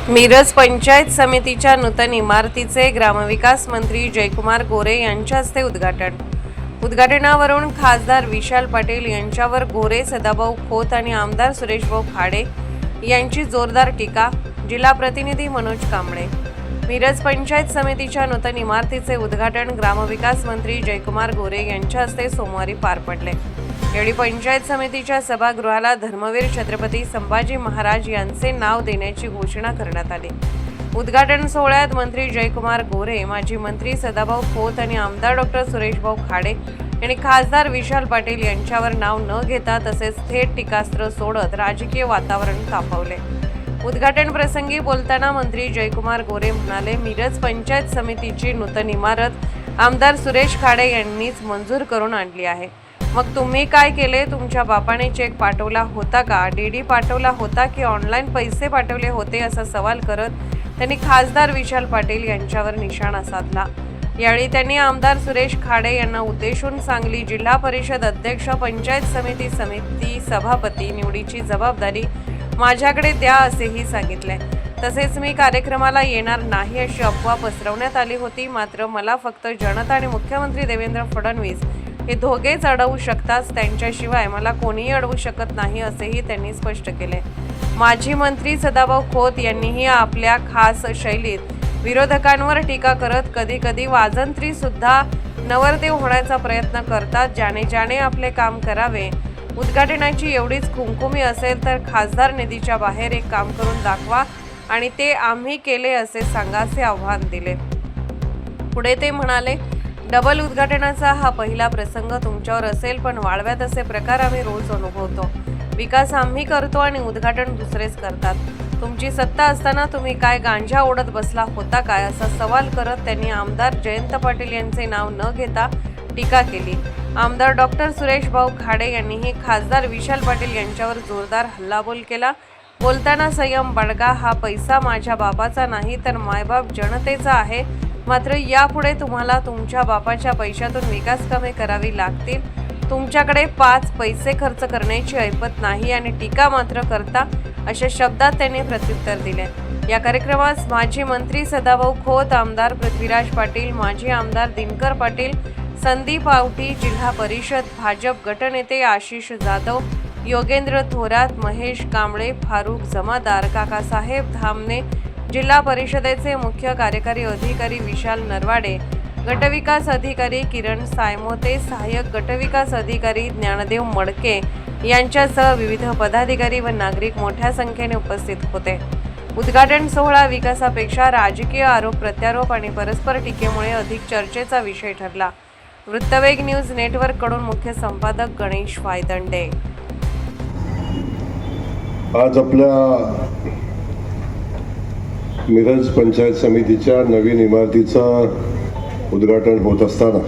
मिरज पंचायत समितीच्या नूतन इमारतीचे ग्रामविकास मंत्री जयकुमार गोरे यांच्या हस्ते उद्घाटनावरून खासदार विशाल पाटील यांच्यावर गोरे, सदाभाऊ खोत आणि आमदार सुरेशभाऊ खाडे यांची जोरदार टीका. जिल्हा प्रतिनिधी मनोज कांबळे. मिरज पंचायत समितीच्या नूतन इमारतीचे उद्घाटन ग्रामविकास मंत्री जयकुमार गोरे यांच्या हस्ते सोमवारी पार पडले. यावेळी पंचायत समितीच्या सभागृहाला धर्मवीर छत्रपती संभाजी महाराज यांचे नाव देण्याची घोषणा करण्यात आली. उद्घाटन सोहळ्यात मंत्री जयकुमार गोरे, माजी मंत्री सदाभाऊ खोत आणि आमदार डॉ. सुरेशभाऊ खाडे यांनी खासदार विशाल पाटील यांच्यावर नाव न घेता तसेच थेट टीकास्त्र सोडत राजकीय वातावरण तापवले. उद्घाटन प्रसंगी बोलताना मंत्री जयकुमार गोरे म्हणाले, मिरज पंचायत समितीची नूतन इमारत आमदार सुरेश खाडे यांनीच मंजूर करून आणली आहे. मग तुम्ही काय केले? तुमच्या बापाने चेक पाठवला होता का? डीडी पाठवला होता की ऑनलाईन पैसे पाठवले होते? असा सवाल करत त्यांनी खासदार विशाल पाटील यांच्यावर निशाणा साधला. यावेळी त्यांनी आमदार सुरेश खाडे यांना उद्देशून सांगली जिल्हा परिषद अध्यक्ष, पंचायत समिती सभापती निवडीची जबाबदारी माझ्याकडे द्या असेही सांगितले. तसेच मी कार्यक्रमाला येणार नाही अशी अफवा पसरवण्यात आली होती. मात्र मला फक्त जनता आणि मुख्यमंत्री देवेंद्र फडणवीस हे दोघेच अडवू शकतात, त्यांच्याशिवाय मला कोणीही अडवू शकत नाही असेही त्यांनी स्पष्ट केले. माजी मंत्री सदाभाऊ खोत यांनीही आपल्या खास शैलीत विरोधकांवर टीका करत कधी वाजंत्री सुद्धा नवरदेव होण्याचा प्रयत्न करतात. ज्याने आपले काम करावे. उद्घाटनाची एवढीच खुमखुमी असेल तर खासदार निधीच्या बाहेर एक काम करून दाखवा आणि ते आम्ही केले असे सांगाचे आव्हान दिले. पुढे ते म्हणाले, डबल उद्घाटनाचा हा पहिला प्रसंग तुमच्यावर असेल, पण वाळव्यात असे प्रकार आम्ही रोज अनुभवतो. विकास आम्ही करतो आणि उद्घाटन दुसरेच करतात. तुमची सत्ता असताना तुम्ही काय गांजा ओढत बसला होता काय? असा सवाल करत त्यांनी आमदार जयंत पाटील यांचे नाव न घेता टीका केली. आमदार डॉ. सुरेशभाऊ खाडे यांनीही खासदार विशाल पाटील यांच्यावर जोरदार हल्लाबोल केला. बोलताना संयम बाळगा. हा पैसा माझ्या बापाचा नाही तर मायबाप जनतेचा आहे. मात्र यापुढे तुम्हाला तुमच्या बापाच्या पैशातून विकास कामे करावी लागतील. तुमच्याकडे 5 पैसे खर्च करण्याची ऐपत नाही आणि टीका मात्र करता, अशा शब्दात त्यांनी प्रत्युत्तर दिले. या कार्यक्रमास माजी मंत्री सदाभाऊ खोत, आमदार पृथ्वीराज पाटील, माजी आमदार दिनकर पाटील, संदीप आवटी, जिल्हा परिषद भाजप गटनेते आशिष जाधव, योगेंद्र थोरात, महेश कांबळे, फारुख जमादार, काकासाहेब धामणे, जिल्हा परिषदेचे मुख्य कार्यकारी अधिकारी विशाल नरवाडे, गटविकास अधिकारी किरण सायमोते, सहाय्यक गटविकास अधिकारी ज्ञानदेव मडके यांच्यासह विविध पदाधिकारी व नागरिक मोठ्या संख्येने उपस्थित होते. उद्घाटन सोहळा विकासापेक्षा राजकीय आरोप प्रत्यारोप आणि परस्पर टीकेमुळे अधिक चर्चेचा विषय ठरला. वृत्तवेग न्यूज नेटवर्क कडून मुख्य संपादक गणेश वायदंडे. आज आपल्या मिरज पंचायत समितीच्या नवीन इमारतीचं उद्घाटन होत असताना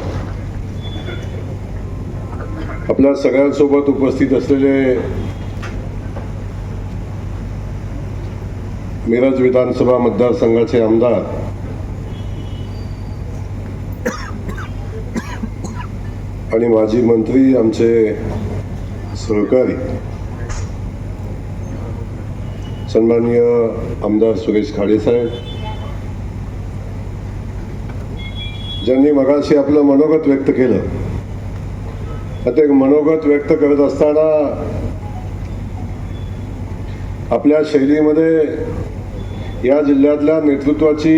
आपल्या सगळ्यांसोबत उपस्थित असलेले मिरज विधानसभा मतदारसंघाचे आमदार आणि माजी मंत्री, आमचे सहकारी सन्माननीय आमदार सुरेश खाडे साहेब, ज्यांनी मगाशी आपलं मनोगत व्यक्त केलं. ते मनोगत व्यक्त करत असताना आपल्या शैलीमध्ये या जिल्ह्यातल्या नेतृत्वाची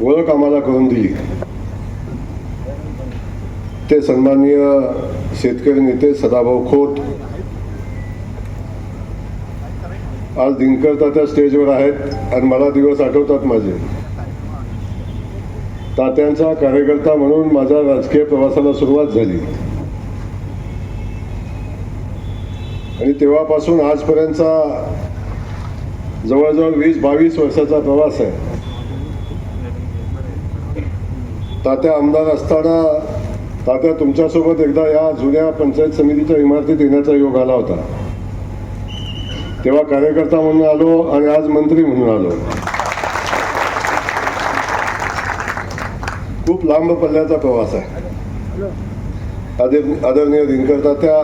ओळख आम्हाला करून दिली. ते सन्माननीय शेतकरी नेते सदाभाऊ खोत, आज दिनकर तात्या स्टेजवर आहेत आणि मला दिवस आठवतात माझे. तात्यांचा कार्यकर्ता म्हणून माझ्या राजकीय प्रवासाला सुरुवात झाली आणि तेव्हापासून आजपर्यंतचा जवळजवळ 20-22 वर्षाचा प्रवास आहे. तात्या आमदार असताना तात्या तुमच्यासोबत एकदा या जुन्या पंचायत समितीच्या इमारतीत येण्याचा योग आला होता. तेव्हा कार्यकर्ता म्हणून आलो आणि आज मंत्री म्हणून आलो. खूप लांब पल्ल्याचा प्रवास आहे आदरणीय दिनकर तात्या,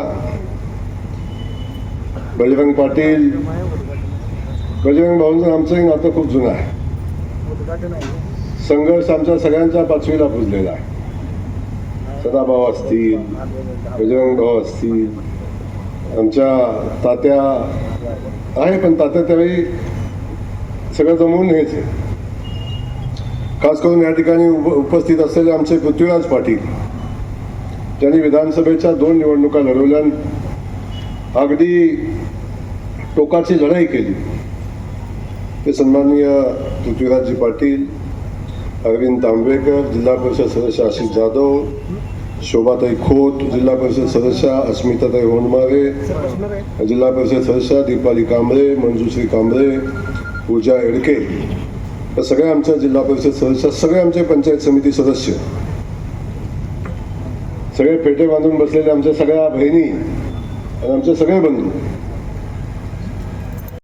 बजरंग पाटील. बजरंग भाऊंचं आमचंही नातं खूप जुनं आहे. संघर्ष आमच्या सगळ्यांच्या पाचवीला पुजलेला आहे. सदाभाऊ असतील, बजरंग भाऊ असतील, आमच्या तात्या आहे, पण तात्या त्यावेळी सगळं जमवून हेच आहे. खास करून या ठिकाणी उपस्थित असलेले आमचे पृथ्वीराज पाटील, ज्यांनी विधानसभेच्या 2 निवडणुका लढवल्या, अगदी टोकाची लढाई केली. ते सन्माननीय पृथ्वीराजजी पाटील, अरविंद तांबेकर, जिल्हा परिषद सदस्य आशिष जाधव, शोभाताई खोत, जिल्हा परिषद सदस्य अस्मिताताई होंडमारे, जिल्हा परिषद सदस्य दीपाली कांबळे, मंजुश्री कांबळे, पूजा एडके, तर सगळे आमच्या जिल्हा परिषद सदस्य, सगळे आमचे पंचायत समिती सदस्य, सगळे पेटे बांधून बसलेले आमच्या सगळ्या बहिणी आणि आमचे सगळे बंधू,